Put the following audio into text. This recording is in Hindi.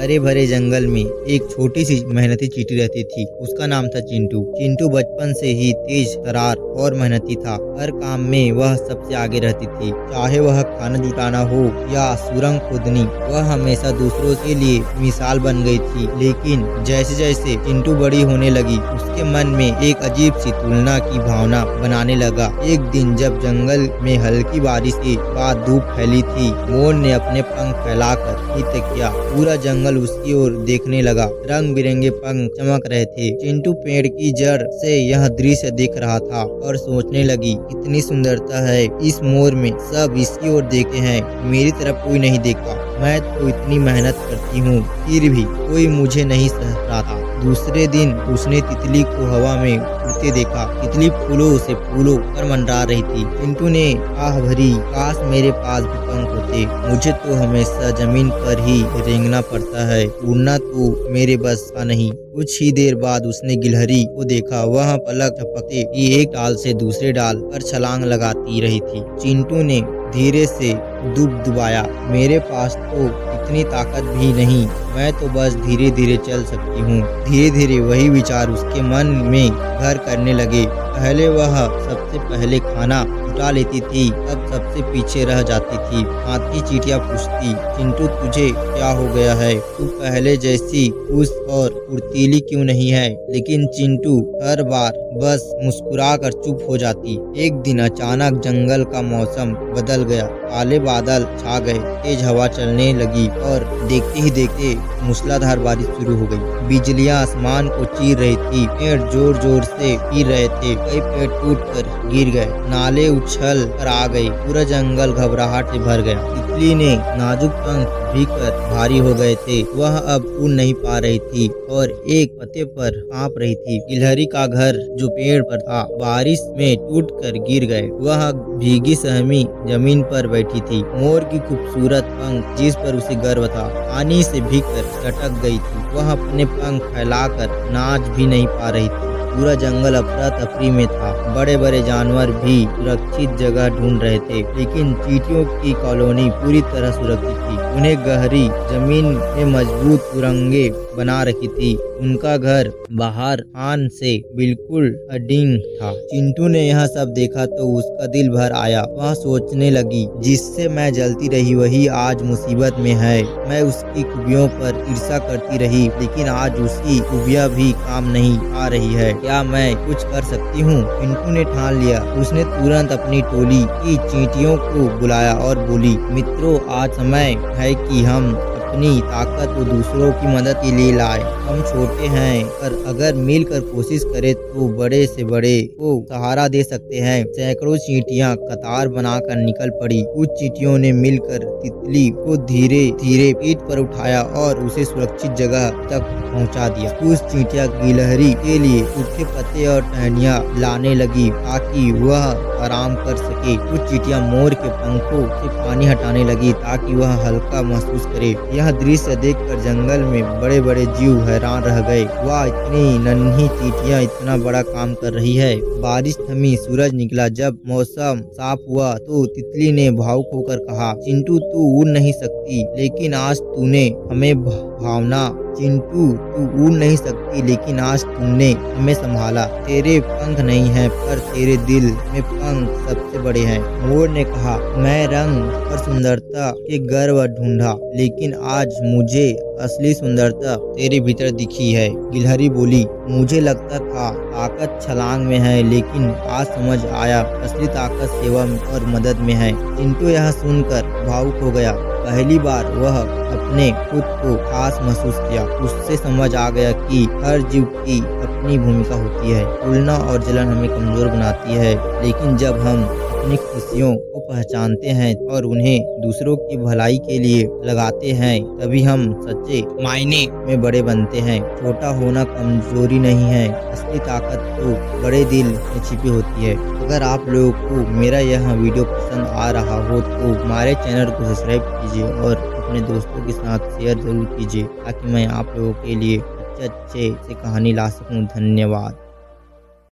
हरे भरे जंगल में एक छोटी सी मेहनती चींटी रहती थी। उसका नाम था चिंटू। चिंटू बचपन से ही तेज तर्रार और मेहनती था। हर काम में वह सबसे आगे रहती थी, चाहे वह खाना जुटाना हो या सुरंग खोदनी। वह हमेशा दूसरों के लिए मिसाल बन गई थी। लेकिन जैसे जैसे चिंटू बड़ी होने लगी, उसके मन में एक अजीब सी तुलना की भावना बनाने लगा। एक दिन जब जंगल में हल्की बारिश के बाद धूप फैली थी, मोर ने अपने पंख फैलाकर नृत्य किया। पूरा जंगल उसकी ओर देखने लगा। रंग बिरंगे पंख चमक रहे थे। चिंटू पेड़ की जड़ से यह दृश्य देख रहा था और सोचने लगी, कितनी सुंदरता है इस मोर में। सब इसकी ओर देखे हैं, मेरी तरफ कोई नहीं देखा। मैं तो इतनी मेहनत करती हूँ, फिर भी कोई मुझे नहीं सह रहा था। दूसरे दिन उसने तितली को हवा में उड़ते देखा। तितली फूलों से फूलों पर मंडरा रही थी। चिंटू ने आह भरी, काश मेरे पास भी पंख होते। मुझे तो हमेशा जमीन पर ही रेंगना पड़ता है, उड़ना तो मेरे बस का नहीं। कुछ ही देर बाद उसने गिलहरी को देखा। वह पलक झपकते ही एक डाल से दूसरे डाल पर छलांग लगाती रही थी। चिंटू ने धीरे से दुबाया, मेरे पास तो इतनी ताकत भी नहीं, मैं तो बस धीरे धीरे चल सकती हूँ। धीरे धीरे वही विचार उसके मन में घर करने लगे। पहले वह सबसे पहले खाना जुटा लेती थी, अब सबसे पीछे रह जाती थी। हाथी चींटियां पूछती, चिंटू तुझे क्या हो गया है? तू पहले जैसी खुश और फुर्तीली क्यों नहीं है? लेकिन चिंटू हर बार बस मुस्कुरा कर चुप हो जाती। एक दिन अचानक जंगल का मौसम बदल गया। काले बादल छा गए, तेज हवा चलने लगी और देखते ही देखते मूसलाधार बारिश शुरू हो गई। बिजलियां आसमान को चीर रही थी। पेड़ जोर जोर से गिर रहे थे। कई पेड़ टूटकर गिर गए, नाले उछल कर आ गए। पूरा जंगल घबराहट से भर गया। तितली ने नाजुक पंख भीगकर भारी हो गए थे। वह अब उड़ नहीं पा रही थी और एक पत्ते पर कांप रही थी। गिलहरी का घर जो पेड़ पर था, बारिश में टूटकर गिर गए। वह भीगी सहमी जमीन पर बैठी थी। मोर की खूबसूरत पंख, जिस पर उसे गर्व था, पानी से भीगकर लटक गई थी। वह अपने पंख फैलाकर नाच भी नहीं पा रही थी। पूरा जंगल अफरा तफरी में था। बड़े बड़े जानवर भी सुरक्षित जगह ढूंढ रहे थे, लेकिन चींटियों की कॉलोनी पूरी तरह सुरक्षित थी। उन्हें गहरी जमीन में मजबूत सुरंगें बना रखी थी। उनका घर बाहर खान से बिल्कुल अडिंग था। चिंटू ने यह सब देखा तो उसका दिल भर आया। वह सोचने लगी, जिससे मैं जलती रही वही आज मुसीबत में है। मैं उसकी खूबियों पर ईर्ष्या करती रही, लेकिन आज उसकी खूबियां भी काम नहीं आ रही है। क्या मैं कुछ कर सकती हूँ? चिंटू ने ठान लिया। उसने तुरंत अपनी टोली की चींटियों को बुलाया और बोली, मित्रों, आज समय है कि हम अपनी ताकत को दूसरों की मदद के लिए लाए। हम छोटे हैं, पर अगर मिलकर कोशिश करें तो बड़े से बड़े को सहारा दे सकते हैं। सैकड़ों चींटियां कतार बनाकर निकल पड़ी। कुछ चींटियों ने मिलकर तितली को धीरे धीरे पीठ पर उठाया और उसे सुरक्षित जगह तक पहुंचा दिया। कुछ चींटियां गिलहरी के लिए सूखे पत्ते और टहनियां लाने लगी ताकि वह आराम कर सके। कुछ चींटियां मोर के पंखों से पानी हटाने लगी ताकि वह हल्का महसूस करे। यह दृश्य देखकर जंगल में बड़े बड़े जीव हैरान रह गए। वाह, इतनी नन्ही चींटियां इतना बड़ा काम कर रही है। बारिश थमी, सूरज निकला। जब मौसम साफ हुआ तो तितली ने भावुक होकर कहा, चिंटू तू उड़ नहीं सकती, लेकिन आज तूने हमें भावना चिंटू तू उड़ नहीं सकती, लेकिन आज तुमने हमें संभाला। तेरे पंख नहीं हैं, पर तेरे दिल में पंख सबसे बड़े हैं। मोर ने कहा, मैं रंग और सुंदरता के गर्व ढूंढा, लेकिन आज मुझे असली सुंदरता तेरे भीतर दिखी है। गिलहरी बोली, मुझे लगता था ताकत छलांग में है, लेकिन आज समझ आया असली ताकत सेवा और मदद में है। चिंटू यह सुनकर भावुक हो गया। पहली बार वह अपने खुद को खास महसूस किया। उससे समझ आ गया कि हर जीव की अपनी भूमिका होती है। तुलना और जलन हमें कमजोर बनाती है, लेकिन जब हम अपनी खुशियों को पहचानते हैं और उन्हें दूसरों की भलाई के लिए लगाते हैं, तभी हम सच्चे मायने में बड़े बनते हैं। छोटा होना कमजोरी नहीं है, असली ताकत तो बड़े दिल में छिपी होती है। अगर आप लोगों को मेरा यह वीडियो पसंद आ रहा हो तो हमारे चैनल को सब्सक्राइब कीजिए और अपने दोस्तों के साथ शेयर जरूर कीजिए, ताकि मैं आप लोगों के लिए अच्छे से कहानी ला सकूं। धन्यवाद।